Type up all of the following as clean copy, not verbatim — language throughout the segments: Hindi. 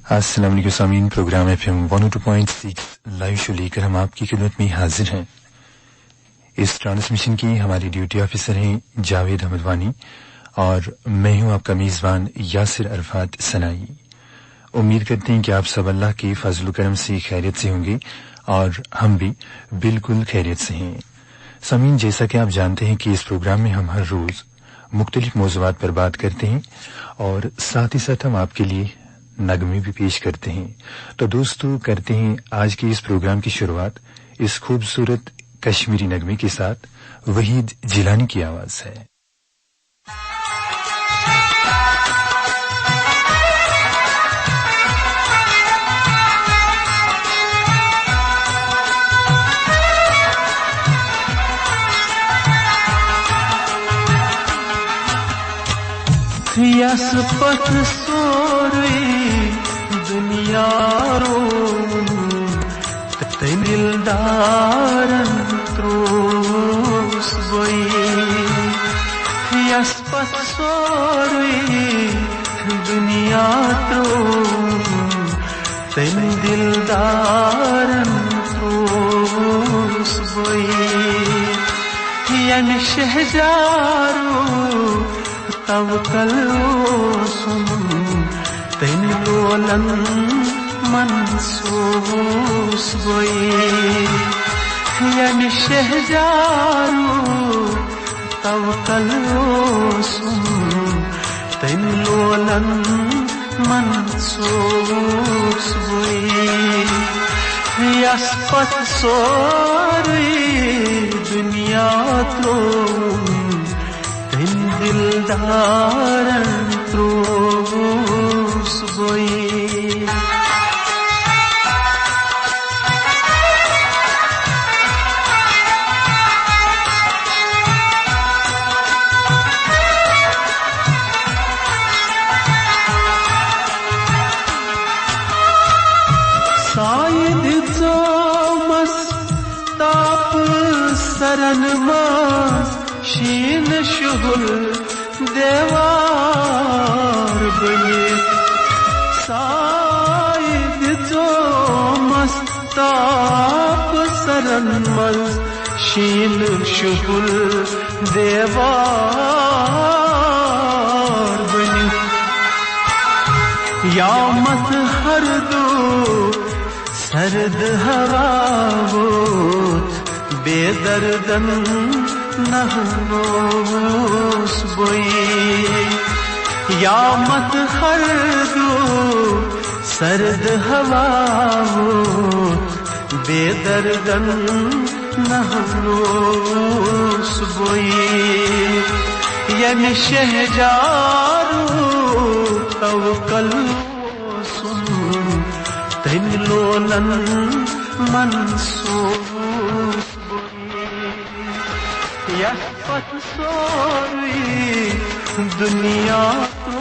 अस्सलाम वालेकुम सामीन, प्रोग्राम FM 102.6 लाइव शो लेकर हम आपकी खिदमत में हाजिर हैं। इस ट्रांसमिशन की हमारी ड्यूटी ऑफिसर हैं जावेद अहमद वानी और मैं हूं आपका मेजबान यासिर अरफात सनाई। उम्मीद करते हैं कि आप सब अल्लाह के फजल करम से खैरियत से होंगे और हम भी बिल्कुल खैरियत से हैं। सामीन, जैसा कि आप जानते हैं कि इस प्रोग्राम में हम हर रोज मुख्तलिफ मौज़ूआत पर बात करते हैं और साथ ही साथ हम आपके लिए नगमे भी पेश करते हैं। तो दोस्तों, करते हैं आज के इस प्रोग्राम की शुरुआत इस खूबसूरत कश्मीरी नगमे के साथ। वहीद जिलानी की आवाज है। यस पथ सोरी दुनिया रोन तै दिलदारन त्रोस बोई। यस पथ सोरी दुनिया त्रोन तै दिलदारन त्रोस बोई। यन शहजारो तब कलो सुन तैन लोलन मनसूस गोई। यन शहजारो तब कलो सुन तैन लोलन मनसूस गोई। यस पथ सोरी दुनिया तो दिलदारन त्रोस गोई। साइद जो मस्ताप सरन मास शीन शुगुल देवार बने। साइद जो मस्ताप सरन मल शीन शुगुल देवार बने। यामत हर दो सर्द हवा बोत बेदर्दन नहनोस बोई। यामत हर दो सर्द हवा हो बेदर्दन नहनोस बोई। यन शहजारो तवकल सुन तैन लोलन मनसूस बोई। यस पथ सोरी दुनिया तो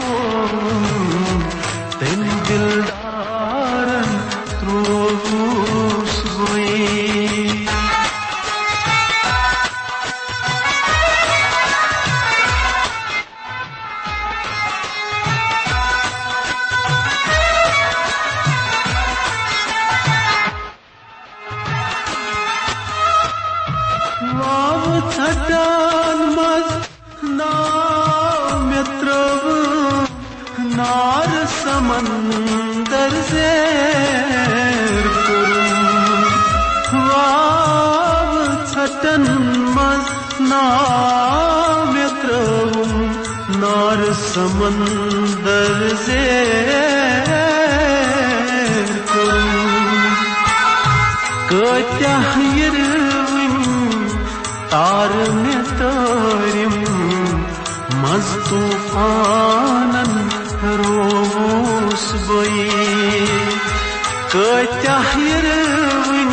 तैन दिलदारन त्रोस गोई। वाव छटान मज नार समंदर ज़ेर कुरुम। वाव छटन मज नाम्यत्रवुम नार समंदर ज़ेर कुरुम। कत्याह यिरविम तार में तारिम मज तूफानन रोस बोई। कत्याह यिरविम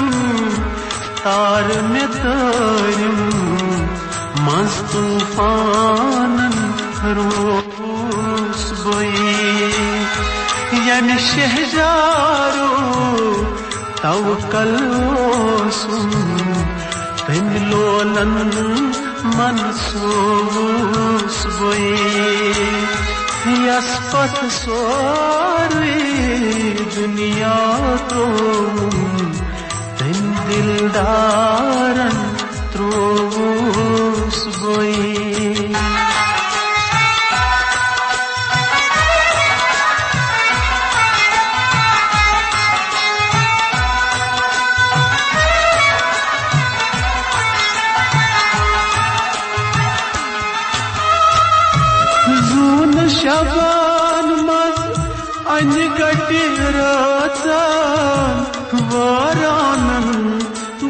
तार में तारिम मज तूफानन रोस बोई। यन शहजारो तवकल सुन तैन लोलन मनसूस बोई। यस पथ सोरी दुनिया त्रोवुम तन दिलदारन त्रोवुस बोई शबान मज अनगटी रातन वारानन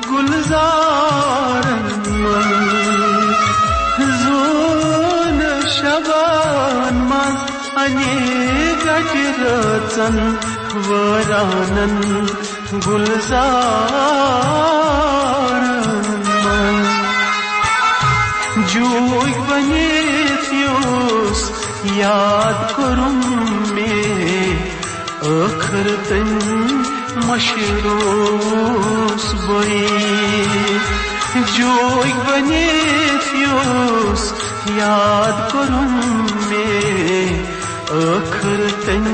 गुलजारन जोन शबान मज अनगटी रातन वारानन गुलजारन जोग बने थियोस याद करूं मैं आखिर तन मशरूस बोई जो एक बने थियोस याद करूं मैं आखिर तन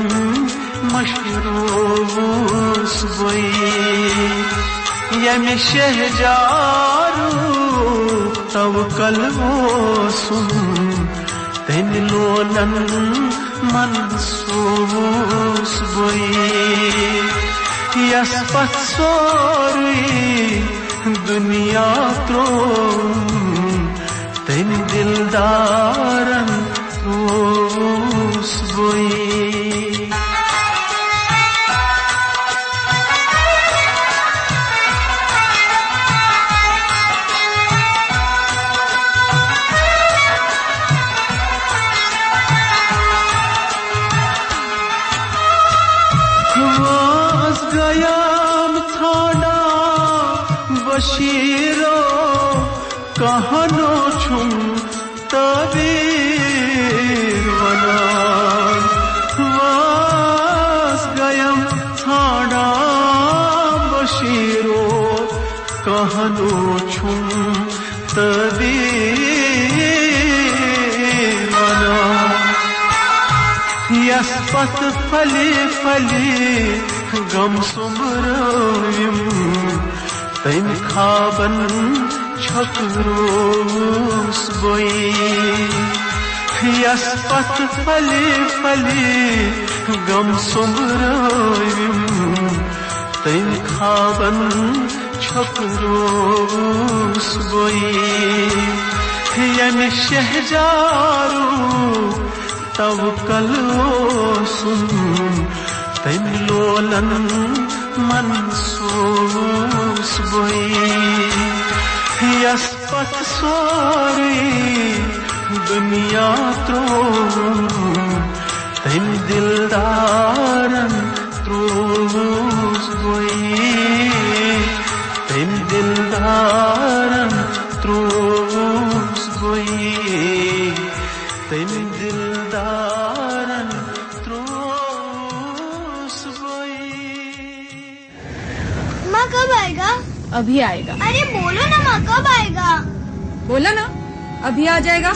मशरूस बोई यम शहजारू तव कलवो सुन तन लोलन मनसूस बोई यस पथ सोरी दुनिया त्रोवुम तन दिलदारन त्रोवुस बोई बशीरो कहनो छुम तबीर वनान वास गयम थाना बशीरो कहनो छुम तबीर वनान यस पथ फली फली गम सुमरयम तन खाबन छकरोस बोई यस पथ फली फली गम सुमरयम तन खाबन छकरोस बोई यम शहजारू तव कलोसुम तन लोलन मनसूस बोई यस पथ सोरी दुनिया त्रोवुम तन दिलदारन त्रोवुस बोई तन दिलदारन त्रोवुस बोई तन दिलदारन त्रोवुस बोई। माँ कब आएगा? अभी आएगा। अरे बोलो ना माँ कब आएगा? बोला ना अभी आ जाएगा।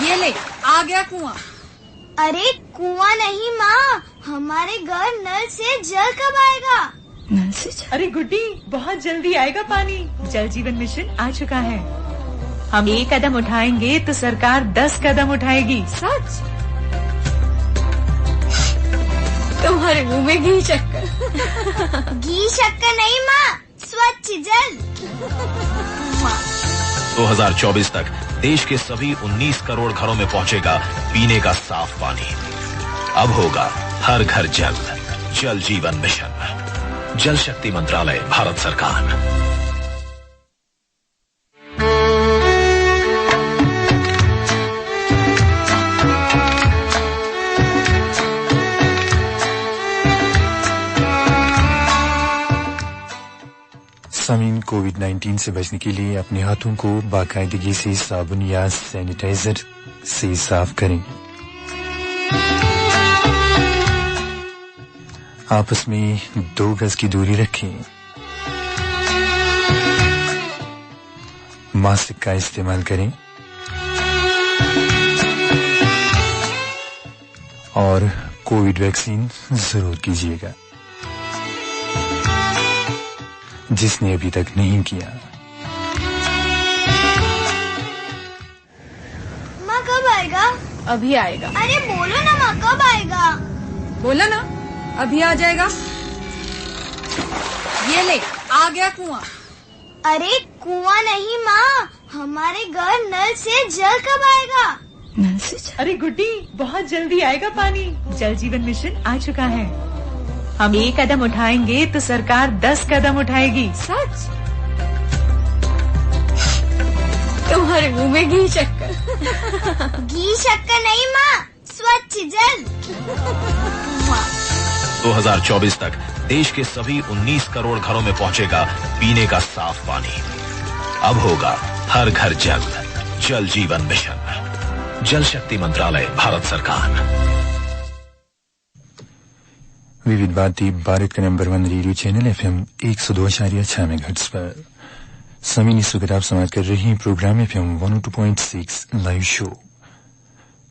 ये ले आ गया कुआं। अरे कुआं नहीं माँ, हमारे घर नल से जल कब आएगा? नल से जल? अरे गुड्डी बहुत जल्दी आएगा पानी। जल जीवन मिशन आ चुका है। हम 1 कदम उठाएंगे तो सरकार 10 कदम उठाएगी। सच? तुम्हारे मुंह में घी शक्कर। घी शक्कर नहीं माँ, स्वच्छ जल। 2024 तक देश के सभी 19 करोड़ घरों में पहुंचेगा पीने का साफ पानी। अब होगा हर घर जल। जल जीवन मिशन, जल शक्ति मंत्रालय, भारत सरकार। सामीन, कोविड-19 से बचने के लिए अपने हाथों को बाकायदगी से साबुन या सैनिटाइजर से साफ करें। आपस में 2 गज की दूरी रखें। मास्क का इस्तेमाल करें। और कोविड वैक्सीन जरूर कीजिएगा, जिसने अभी तक नहीं किया। माँ कब आएगा? अभी आएगा। अरे बोलो ना माँ, कब आएगा? बोला ना, अभी आ जाएगा। ये ले, आ गया कुआं। अरे कुआं नहीं माँ, हमारे घर नल से जल कब आएगा? नल से जल? अरे गुड्डी, बहुत जल्दी आएगा पानी। जल जीवन मिशन आ चुका है। हम एक कदम उठाएंगे तो सरकार 10 कदम उठाएगी। सच? तुम्हारे मुंह में घी शक्कर। घी शक्कर नहीं माँ, स्वच्छ जल। 2024 तक देश के सभी 19 करोड़ घरों में पहुंचेगा पीने का साफ पानी। अब होगा हर घर जल। जल जीवन मिशन, जल शक्ति मंत्रालय, भारत सरकार। विविध भारती भारत का number 1 radio channel FM 102.6 megahertz पर समीन इस वक्त आप समाप्त कर रही हैं प्रोग्राम FM 102.6 लाइव शो।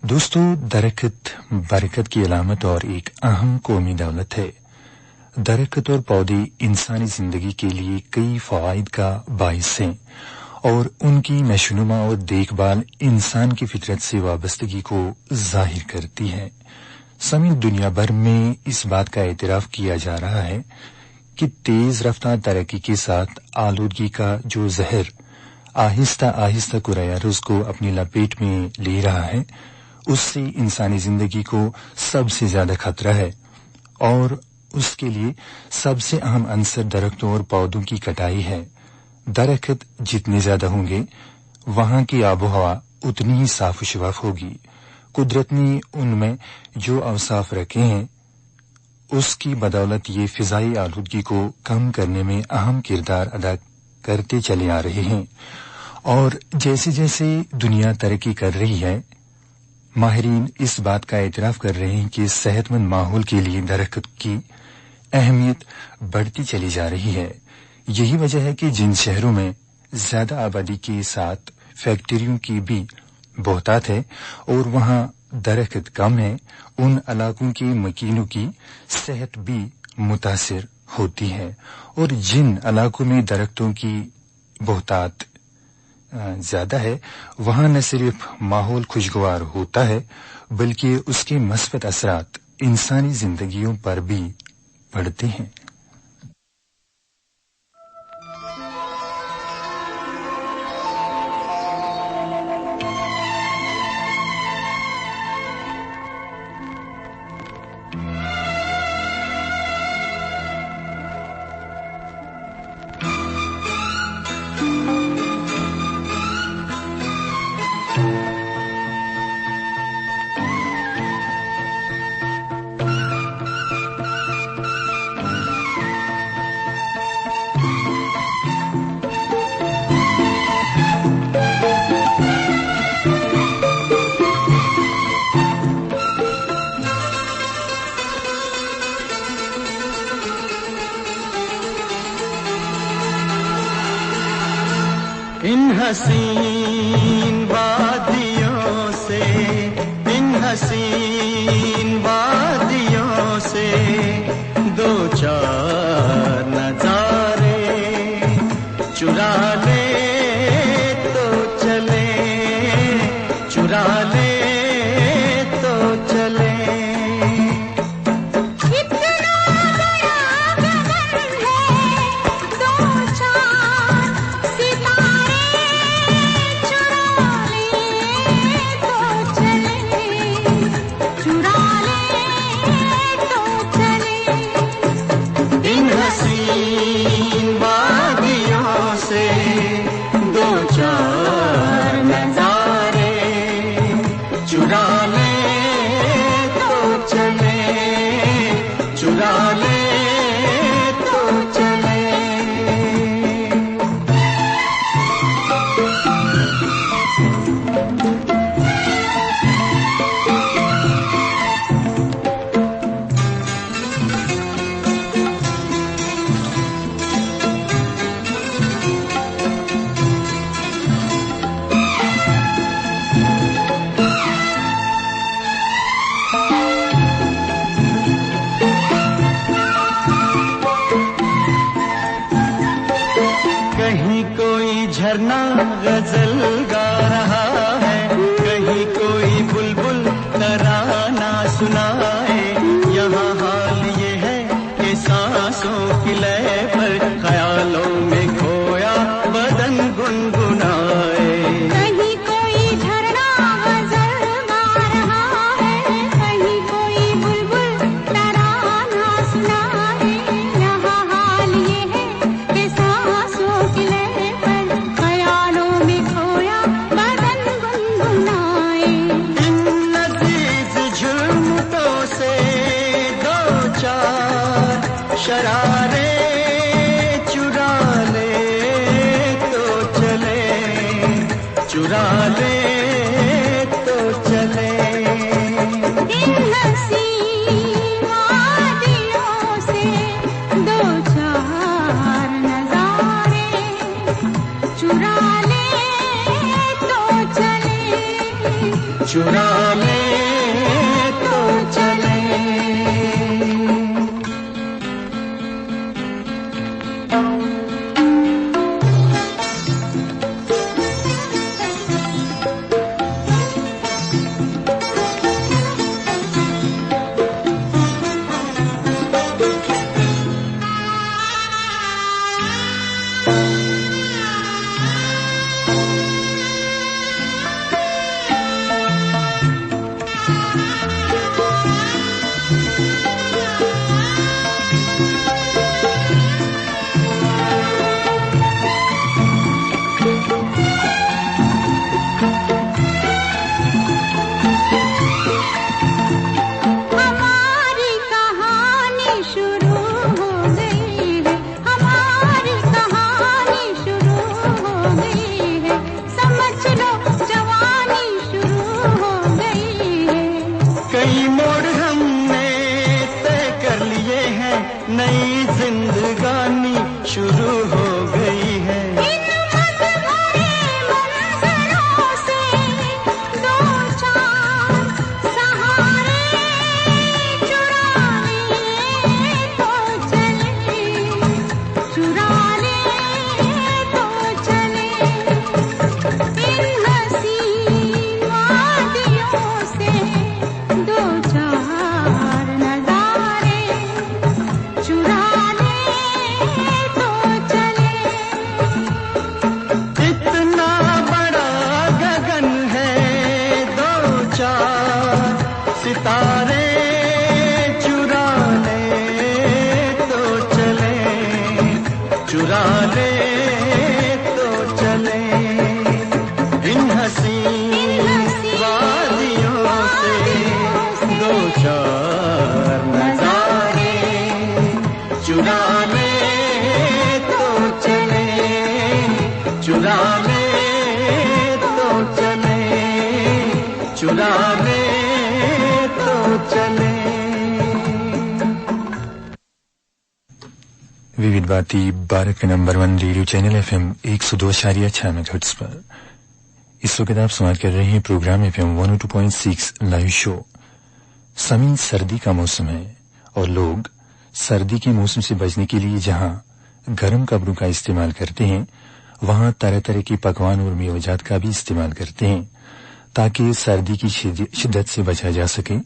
दोस्तों, दरख्त बरकत की अलामत और एक अहम कौमी दौलत है। दरख्त और पौधे इंसानी जिंदगी के लिए कई फवाइद का बाइस हैं और उनकी नशोनुमा और देखभाल इंसान की फितरत से वाबस्तगी को जाहिर करती है। समीन दुनिया भर में इस बात का एतराफ किया जा रहा है कि तेज रफ्तार तरक्की के साथ आलूदगी का जो जहर आहिस्ता आहिस्ता कुराया रुज़ को अपनी लपेट में ले रहा है, उससे इंसानी जिंदगी को सबसे ज्यादा खतरा है और उसके लिए सबसे अहम अंसर दरख्तों और पौधों की कटाई है। दरख्त जितने ज्यादा होंगे, वहां की आबो हवा उतनी ही साफ शफाफ होगी। कुदरत ने उनमें जो अवसाफ रखे हैं, उसकी बदौलत ये फिजाई आलूदगी को कम करने में अहम किरदार अदा करते चले आ रहे हैं। और जैसे जैसे दुनिया तरक्की कर रही है, माहिरीन इस बात का एतराफ कर रहे हैं कि सेहतमंद माहौल के लिए दरख्त की अहमियत बढ़ती चली जा रही है। यही वजह है कि जिन शहरों में ज्यादा आबादी के साथ फैक्ट्रियों की भी बहुतात है और वहां दरख्त कम है, उन इलाकों के मकीनों की सेहत भी मुतासिर होती है। और जिन इलाकों में दरख्तों की बहुतात ज्यादा है, वहां न सिर्फ माहौल खुशगवार होता है, बल्कि उसके मस्बत असरात इंसानी जिंदगियों पर भी पड़ते हैं। इन हसीन वादियों से, इन हसीन वादियों से दो चार नजारे चुरा ले तो चले, चुरा ले तो चले। गजल गा रहा है, कहीं कोई बुलबुल तराना सुनाए। यहाँ हाल ये है कि सांसों की लय पर ख्यालों में खोया बदन गुनगुनाए। कहीं कोई झरना गजल गा रहा है, कहीं कोई बुलबुल तराना सुनाए। यहाँ हाल ये है कि सांसों की लय पर ख्यालों में खोया बदन गुनगुनाए। इन लजीज झुमटों से दो चार शरारे चुरा ले तो चले, चुरा ले तो चले। इन हसीन वादियों से दो चार नजारे चुरा ले तो चले, चुरा ले तो चले। हमारी कहानी शुरू हो गई है, हमारी कहानी शुरू हो गई है। समझ लो जवानी शुरू हो गई है। कई मोड़ हमने तय कर लिए हैं, नई जिंदगानी शुरू हो गई है। इन मत भरे मंजरों से दो चार सहारे चुरा ले तो चले, चुरा ले तो चले। इन हसीन वादियों से दो चार नजारे चुरा ले तो चले। इतना बड़ा गगन है, दो चार सितारे चुरा ले तो चले, चुरा ले तो चले। इन हसीन वादियों से दो चार नजारे चुरा ले तो चले, चुरा ले तो चले, चुरा ले तो चले। विविध भारती भारत के number 1 radio channel FM 102.6 megahertz पर इस वक्त आप सुना कर रहे हैं प्रोग्राम FM 102.6 लाइव शो। समीन सर्दी का मौसम है और लोग सर्दी के मौसम से बचने के लिए जहां गर्म कपड़ों का इस्तेमाल करते हैं, वहां तरह तरह के पकवान और मेवजात का भी इस्तेमाल करते हैं ताकि सर्दी की शिद्दत से बचा जा सके।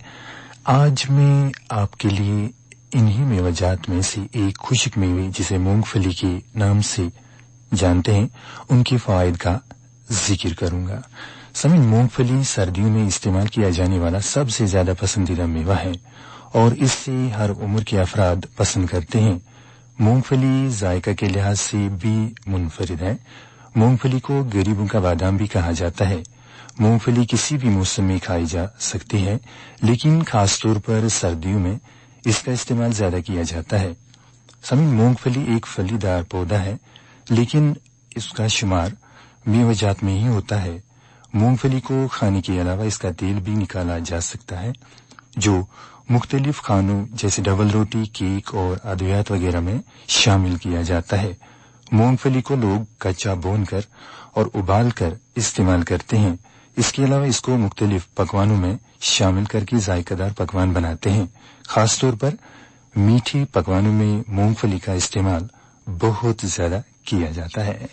आज मैं आपके लिए इन्हीं मेवजात में से एक खुश्क मेवे जिसे मूंगफली के नाम से जानते हैं, उनके फायद का जिक्र करूंगा। समीन मूंगफली सर्दियों में इस्तेमाल किया जाने वाला सबसे ज्यादा पसंदीदा मेवा है और इससे हर उम्र के अफराद पसंद करते हैं। मूंगफली जायका के लिहाज से भी मुनफरिद है। मूंगफली को गरीबों का बादाम भी कहा जाता है। मूंगफली किसी भी मौसम में खाई जा सकती है, लेकिन खासतौर पर सर्दियों में इसका इस्तेमाल ज्यादा किया जाता है। समीन मूंगफली एक फलीदार पौधा है, लेकिन इसका शुमार मेवजात में ही होता है। मूंगफली को खाने के अलावा इसका तेल भी निकाला जा सकता है, जो मुख्तलिफ खानों जैसे डबल रोटी, केक और अद्वियात वगैरह में शामिल किया जाता है। मूंगफली को लोग कच्चा भूनकर और उबालकर इस्तेमाल करते हैं। इसके अलावा इसको मुख्तलिफ पकवानों में शामिल करके जायकादार पकवान बनाते हैं। खासतौर पर मीठे पकवानों में मूंगफली का इस्तेमाल बहुत ज्यादा किया जाता है।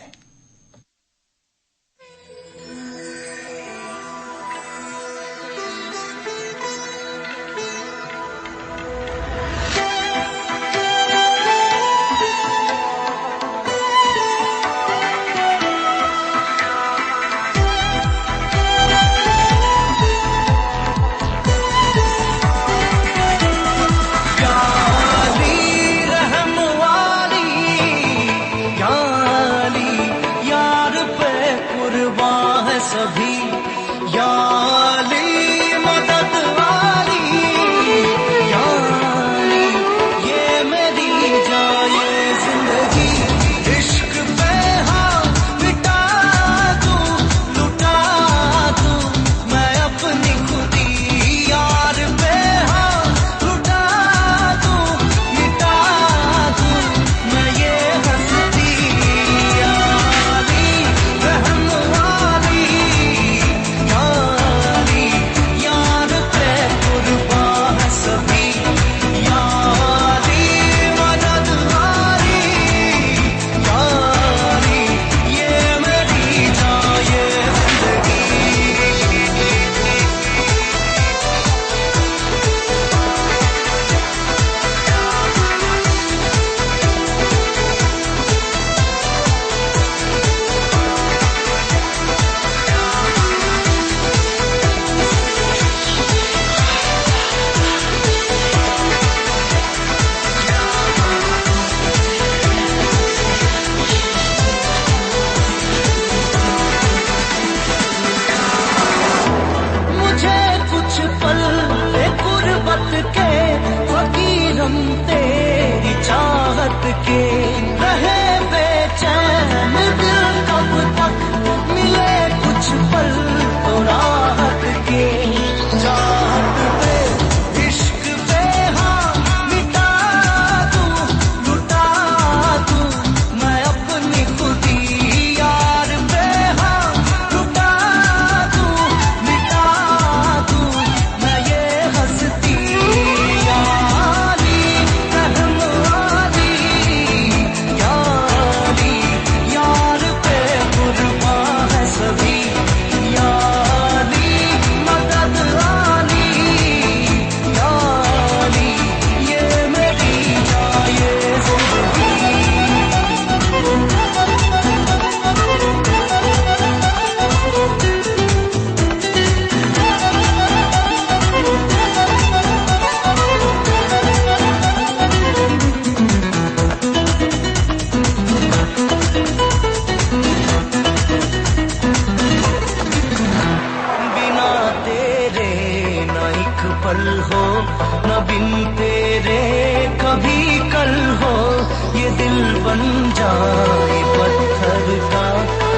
बन जाए पत्थर का,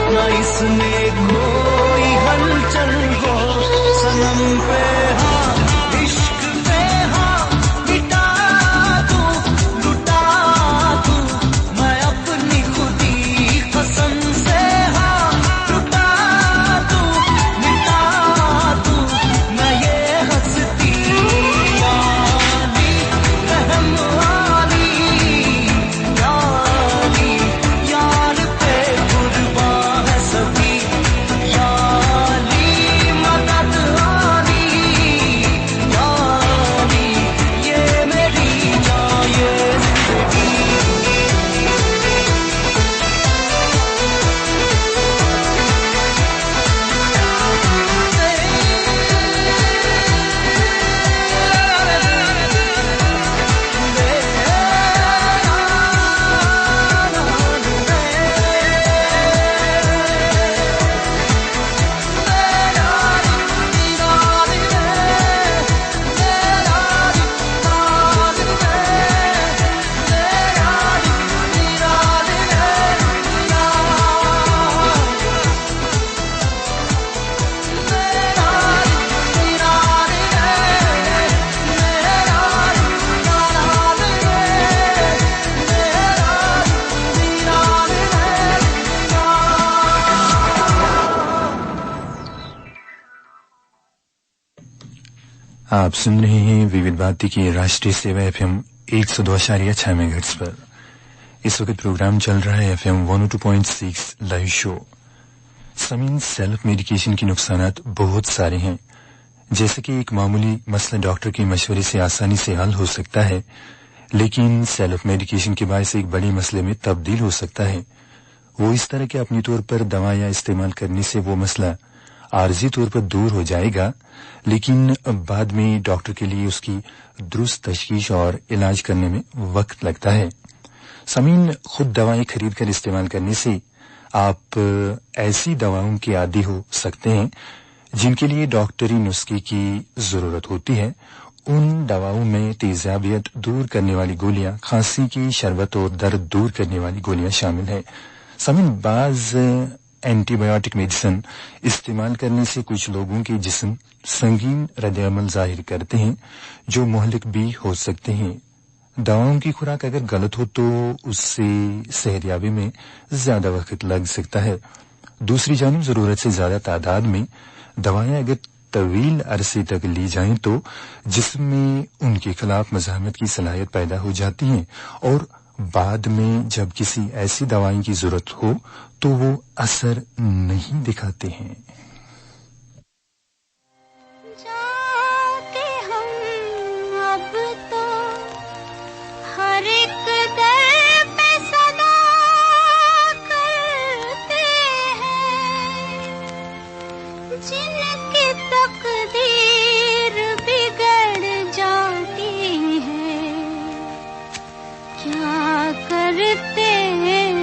न इसमें कोई हलचल हो। सनम पे हाँ, इश्क पे हाँ, मिटा दूं, लुटा दूं मैं अपनी खुदी कसम से। हाँ, लुटा दूं, मिटा दूं मैं ये हंसती यारी, रहम वाली यारी, यार पे कुर्बान है सभी यारी, मदद वाली यारी, ये मेरी जान ये जिंदगी। आप सुन रहे हैं विविध भारती की राष्ट्रीय सेवा FM 102.6 मेगाहर्ट्ज पर। इस वक्त प्रोग्राम चल रहा है FM 102.6 live show. Sameen, self medication के नुकसानात बहुत सारे हैं। जैसे कि एक मामूली मसला डॉक्टर के मशवरे से आसानी से हल हो सकता है, लेकिन सेल्फ मेडिकेशन के बायस एक बड़े मसले में तब्दील हो सकता है। वो इस तरह के अपनी तौर पर दवाइयां इस्तेमाल करने से वो मसला आर्जी तौर पर दूर हो जाएगा, लेकिन बाद में डॉक्टर के लिए उसकी दुरुस्त तशखीस और इलाज करने में वक्त लगता है। समीन, खुद दवाएं खरीद कर इस्तेमाल करने से आप ऐसी दवाओं के आदी हो सकते हैं जिनके लिए डॉक्टरी नुस्खे की जरूरत होती है। उन दवाओं में तेजाबियत दूर करने वाली गोलियां, खांसी की शरबत और दर्द दूर करने वाली गोलियां शामिल है। समीन, बाज एंटीबायोटिक मेडिसिन इस्तेमाल करने से कुछ लोगों के जिस्म संगीन रद्द-ए-अमल जाहिर करते हैं, जो मुहलिक भी हो सकते हैं। दवाओं की खुराक अगर गलत हो तो उससे सेहतयाबी में ज्यादा वक्त लग सकता है। दूसरी जानिब जरूरत से ज्यादा तादाद में दवाएं अगर तवील अरसे तक ली जाएं तो जिस्म में उनके खिलाफ मज़ाहमत की सलाहियत पैदा हो जाती है और बाद में जब किसी ऐसी दवाई की जरूरत हो तो वो असर नहीं दिखाते हैं। जाते हम अब तो हर एक दर पे सदा करते हैं, जिनकी तकदीर बिगड़ जाती है, क्या करते हैं।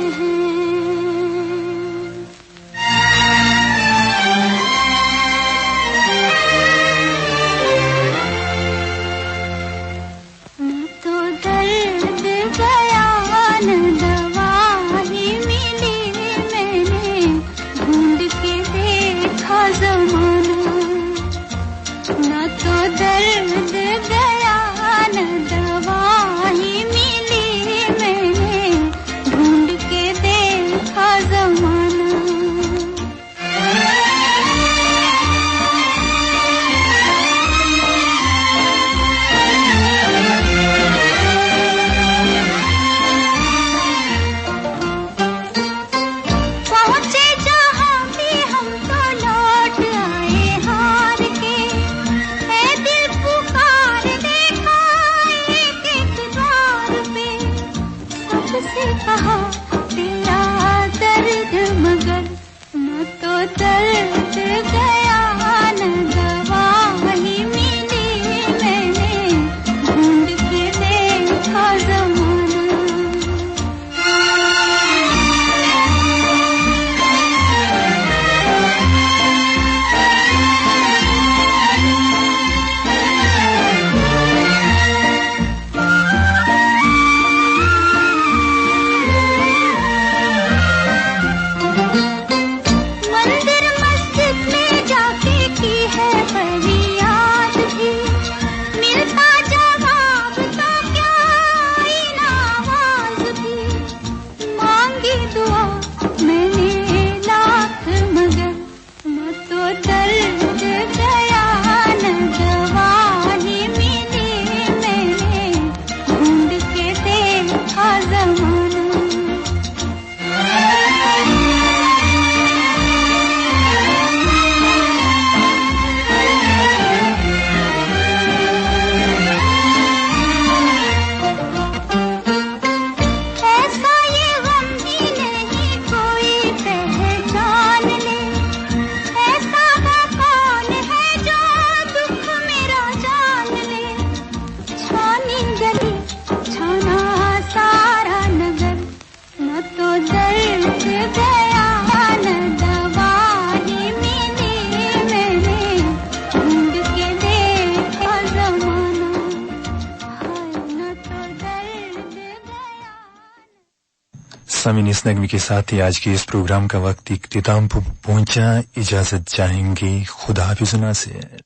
सामीन, इस नगमे के साथ ही आज के इस प्रोग्राम का वक्त इख्तिताम पहुंचा। इजाजत चाहेंगे, खुदा हाफिज़ नासिर।